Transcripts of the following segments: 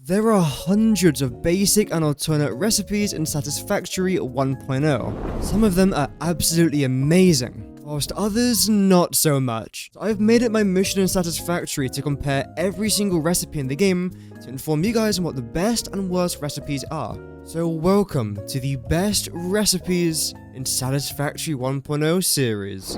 There are hundreds of basic and alternate recipes in Satisfactory 1.0. Some of them are absolutely amazing, whilst others not so much. So I've made it my mission in Satisfactory to compare every single recipe in the game to inform you guys on what the best and worst recipes are. So welcome to the best recipes in Satisfactory 1.0 series.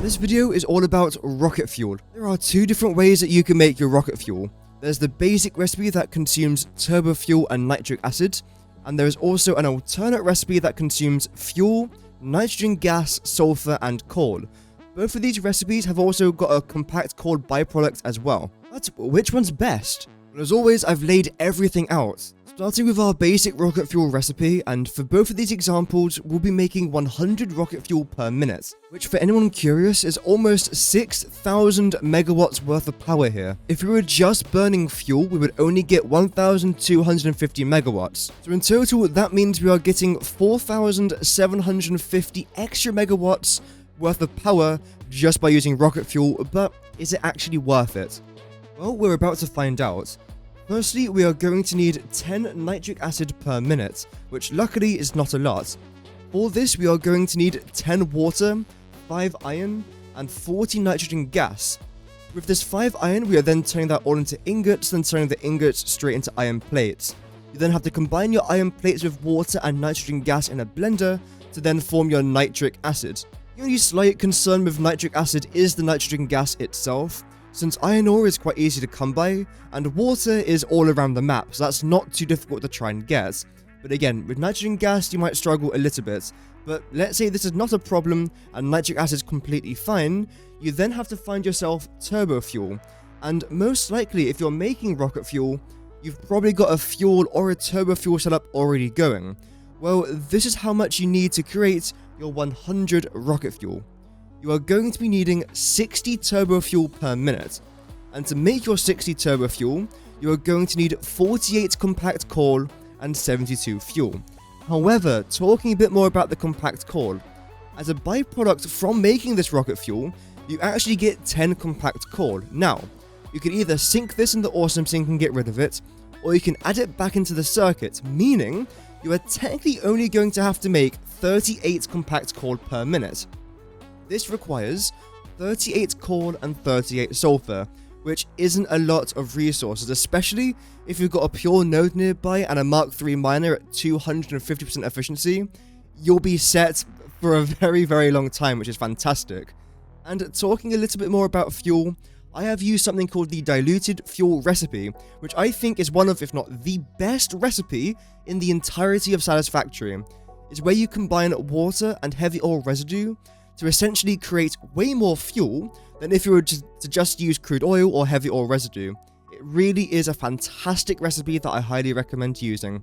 This video is all about rocket fuel. There are two different ways that you can make your rocket fuel. There's the basic recipe that consumes turbo fuel and nitric acid, and there is also an alternate recipe that consumes fuel, nitrogen gas, sulfur, and coal. Both of these recipes have also got a compact coal byproduct as well. But which one's best? Well, as always, I've laid everything out. Starting with our basic rocket fuel recipe, and for both of these examples, we'll be making 100 rocket fuel per minute, which for anyone curious is almost 6,000 megawatts worth of power here. If we were just burning fuel, we would only get 1,250 megawatts. So in total, that means we are getting 4,750 extra megawatts worth of power just by using rocket fuel, but is it actually worth it? Well, we're about to find out. Firstly, we are going to need 10 nitric acid per minute, which luckily is not a lot. For this, we are going to need 10 water, 5 iron, and 40 nitrogen gas. With this 5 iron, we are then turning that all into ingots, then turning the ingots straight into iron plates. You then have to combine your iron plates with water and nitrogen gas in a blender to then form your nitric acid. The only slight concern with nitric acid is the nitrogen gas itself, since iron ore is quite easy to come by, and water is all around the map, so that's not too difficult to try and get. But again, with nitrogen gas you might struggle a little bit, but let's say this is not a problem and nitric acid is completely fine, you then have to find yourself turbo fuel. And most likely, if you're making rocket fuel, you've probably got a fuel or a turbo fuel setup already going. Well, this is how much you need to create your 100 rocket fuel. You are going to be needing 60 turbo fuel per minute, and to make your 60 turbo fuel, you are going to need 48 compact coal and 72 fuel. However, talking a bit more about the compact coal, as a byproduct from making this rocket fuel, you actually get 10 compact coal. Now, you can either sink this in the awesome sink and get rid of it, or you can add it back into the circuit, meaning you are technically only going to have to make 38 compact coal per minute. This requires 38 coal and 38 sulfur, which isn't a lot of resources, especially if you've got a pure node nearby and a Mark III miner at 250% efficiency. You'll be set for a very, very long time, which is fantastic. And talking a little bit more about fuel, I have used something called the diluted fuel recipe, which I think is one of, if not the best recipe in the entirety of Satisfactory. It's where you combine water and heavy oil residue to essentially create way more fuel than if you were to just use crude oil or heavy oil residue. It really is a fantastic recipe that I highly recommend using.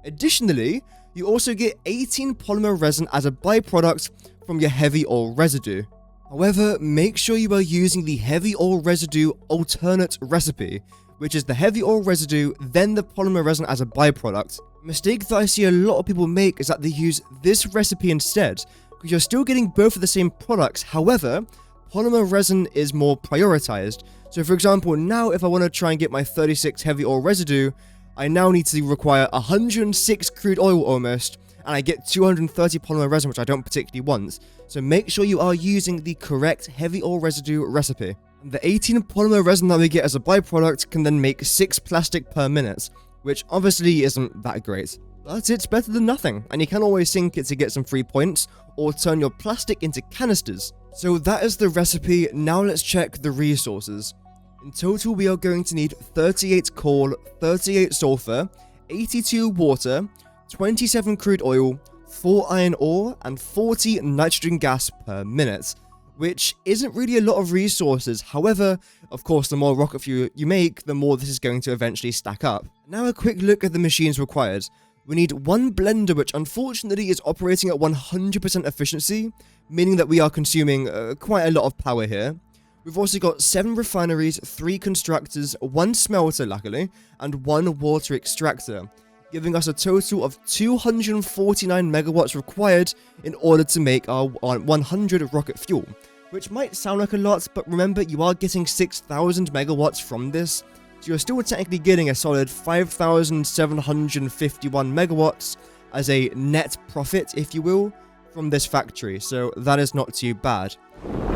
Additionally, you also get 18 polymer resin as a byproduct from your heavy oil residue. However, make sure you are using the heavy oil residue alternate recipe, which is the heavy oil residue, then the polymer resin as a byproduct. A mistake that I see a lot of people make is that they use this recipe instead, because you're still getting both of the same products. However, polymer resin is more prioritized. So for example, now if I want to try and get my 36 heavy oil residue, I now need to require 106 crude oil almost, and I get 230 polymer resin, which I don't particularly want. So make sure you are using the correct heavy oil residue recipe. And the 18 polymer resin that we get as a byproduct can then make 6 plastic per minute, which obviously isn't that great. But it's better than nothing, and you can always sink it to get some free points, or turn your plastic into canisters. So that is the recipe. Now let's check the resources. In total, we are going to need 38 coal, 38 sulfur, 82 water, 27 crude oil, 4 iron ore, and 40 nitrogen gas per minute, which isn't really a lot of resources. However, of course, the more rocket fuel you make, the more this is going to eventually stack up. Now a quick look at the machines required. We need one blender, which unfortunately is operating at 100% efficiency, meaning that we are consuming quite a lot of power here. We've also got 7 refineries, 3 constructors, 1 smelter luckily, and 1 water extractor, giving us a total of 249 megawatts required in order to make our 100 rocket fuel, which might sound like a lot, but remember you are getting 6,000 megawatts from this, So you're still technically getting a solid 5,751 megawatts as a net profit, if you will, from this factory. So that is not too bad.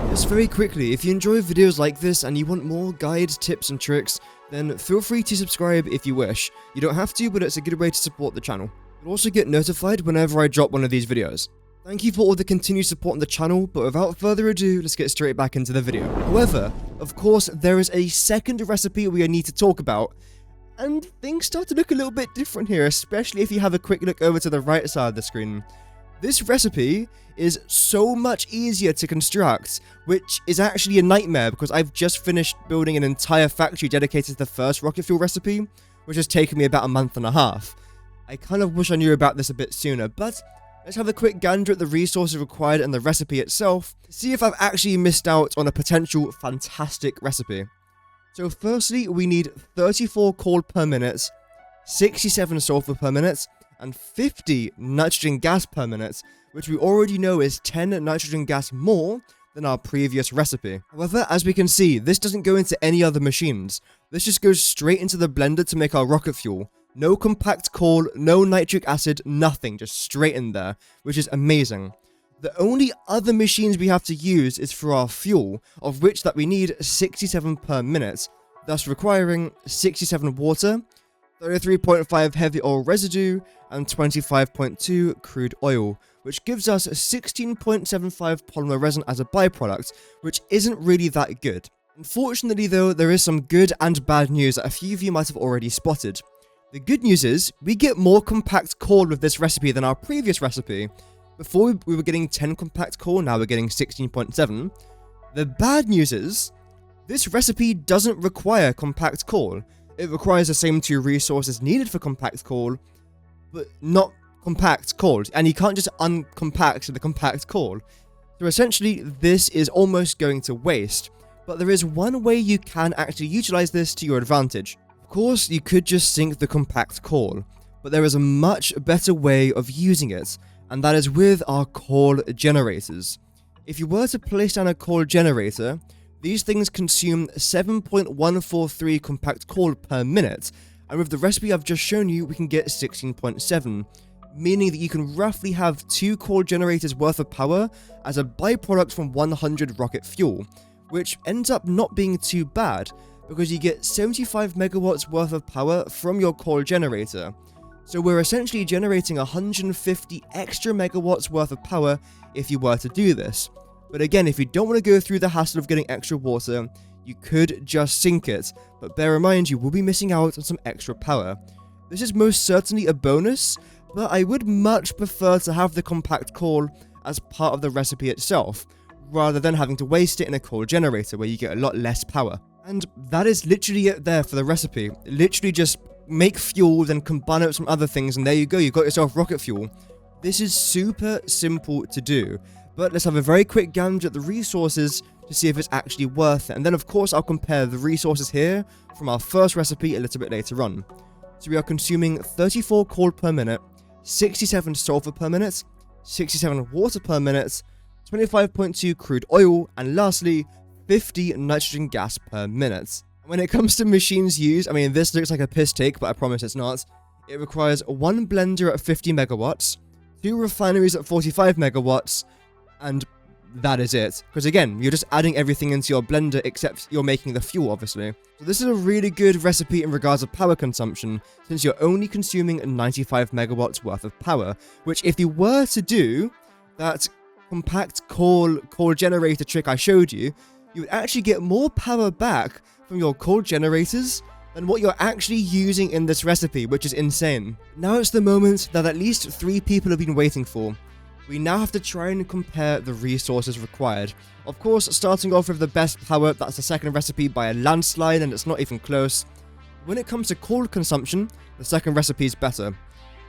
Just very quickly, if you enjoy videos like this and you want more guides, tips and tricks, then feel free to subscribe if you wish. You don't have to, but it's a good way to support the channel. You'll also get notified whenever I drop one of these videos. Thank you for all the continued support on the channel, but without further ado, let's get straight back into the video. However, of course, there is a second recipe we need to talk about, and things start to look a little bit different here, especially if you have a quick look over to the right side of the screen. This recipe is so much easier to construct, which is actually a nightmare because I've just finished building an entire factory dedicated to the first rocket fuel recipe, which has taken me about a month and a half. I kind of wish I knew about this a bit sooner, but let's have a quick gander at the resources required and the recipe itself to see if I've actually missed out on a potential fantastic recipe. So firstly, we need 34 coal per minute, 67 sulfur per minute, and 50 nitrogen gas per minute, which we already know is 10 nitrogen gas more than our previous recipe. However, as we can see, this doesn't go into any other machines. This just goes straight into the blender to make our rocket fuel. No compact coal, no nitric acid, nothing, just straight in there, which is amazing. The only other machines we have to use is for our fuel, of which that we need 67 per minute, thus requiring 67 water, 33.5 heavy oil residue, and 25.2 crude oil, which gives us 16.75 polymer resin as a byproduct, which isn't really that good. Unfortunately though, there is some good and bad news that a few of you might have already spotted. The good news is, we get more compact coal with this recipe than our previous recipe. Before we were getting 10 compact coal, now we're getting 16.7. The bad news is, this recipe doesn't require compact coal. It requires the same two resources needed for compact coal, but not compact coal. And you can't just uncompact the compact coal. So essentially, this is almost going to waste. But there is one way you can actually utilize this to your advantage. Of course, you could just sink the compact coal, but there is a much better way of using it, and that is with our coal generators. If you were to place down a coal generator, these things consume 7.143 compact coal per minute, and with the recipe I've just shown you, we can get 16.7, meaning that you can roughly have 2 coal generators worth of power as a byproduct from 100 rocket fuel, which ends up not being too bad, because you get 75 megawatts worth of power from your coal generator. So we're essentially generating 150 extra megawatts worth of power if you were to do this. But again, if you don't want to go through the hassle of getting extra water, you could just sink it, but bear in mind you will be missing out on some extra power. This is most certainly a bonus, but I would much prefer to have the compact coal as part of the recipe itself, rather than having to waste it in a coal generator where you get a lot less power. And that is literally it there for the recipe. Literally just make fuel, then combine it with some other things, and there you go, you've got yourself rocket fuel. This is super simple to do, but let's have a very quick gander at the resources to see if it's actually worth it. And then of course I'll compare the resources here from our first recipe a little bit later on. So we are consuming 34 coal per minute, 67 sulfur per minute, 67 water per minute, 25.2 crude oil, and lastly, 50 nitrogen gas per minute. When it comes to machines used, I mean, this looks like a piss take, but I promise it's not. It requires 1 blender at 50 megawatts, 2 refineries at 45 megawatts, and that is it. Because again, you're just adding everything into your blender except you're making the fuel, obviously. So this is a really good recipe in regards of power consumption, since you're only consuming 95 megawatts worth of power, which if you were to do that compact coal generator trick I showed you, you would actually get more power back from your coal generators than what you're actually using in this recipe, which is insane. Now it's the moment that at least 3 people have been waiting for. We now have to try and compare the resources required. Of course, starting off with the best power, that's the second recipe by a landslide, and it's not even close. When it comes to coal consumption, the second recipe is better.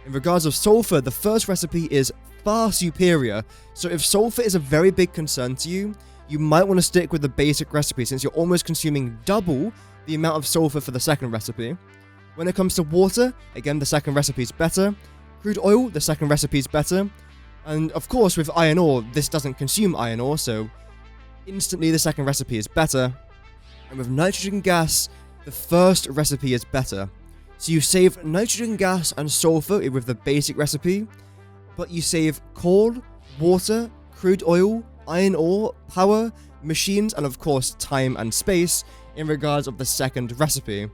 In regards of sulfur, the first recipe is far superior, so if sulfur is a very big concern to you, you might want to stick with the basic recipe since you're almost consuming double the amount of sulfur for the second recipe. When it comes to water, again the second recipe is better. Crude oil, the second recipe is better. And of course with iron ore, this doesn't consume iron ore, so instantly the second recipe is better. And with nitrogen gas, the first recipe is better. So you save nitrogen gas and sulfur with the basic recipe, but you save coal, water, crude oil, iron ore, power, machines, and of course time and space in regards of the second recipe.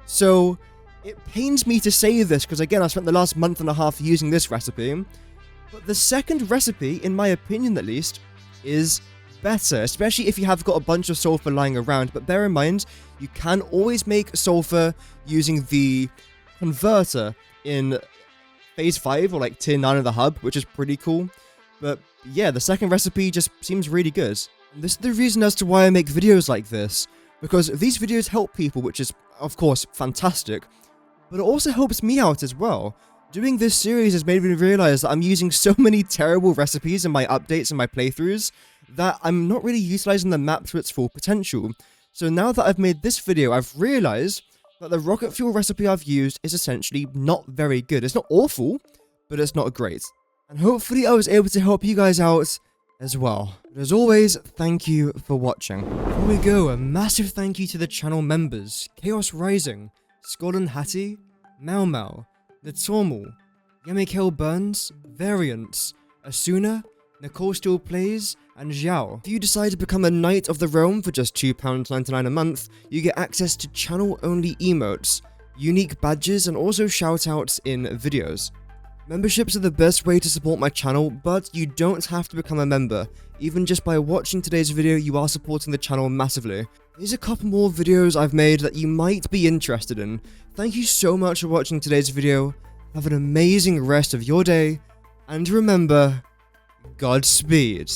So it pains me to say this because again I spent the last month and a half using this recipe, but the second recipe, in my opinion at least, is better, especially if you have got a bunch of sulfur lying around. But bear in mind, you can always make sulfur using the converter in phase 5 or like tier 9 of the hub, which is pretty cool. But yeah, the second recipe just seems really good. And this is the reason as to why I make videos like this, because these videos help people, which is of course fantastic, but it also helps me out as well. Doing this series has made me realize that I'm using so many terrible recipes in my updates and my playthroughs that I'm not really utilizing the map to its full potential. So now that I've made this video, I've realized that the rocket fuel recipe I've used is essentially not very good. It's not awful, but it's not great. And hopefully I was able to help you guys out as well. But as always, thank you for watching. Before we go, a massive thank you to the channel members: Chaos Rising, Scotland Hattie, Mau Mau, Natormal, Yamikel Burns, Variants, Asuna, Nicole Still Plays, and Zhao. If you decide to become a Knight of the Realm for just £2.99 a month, you get access to channel-only emotes, unique badges, and also shoutouts in videos. Memberships are the best way to support my channel, but you don't have to become a member. Even just by watching today's video, you are supporting the channel massively. Here's a couple more videos I've made that you might be interested in. Thank you so much for watching today's video. Have an amazing rest of your day, and remember, Godspeed.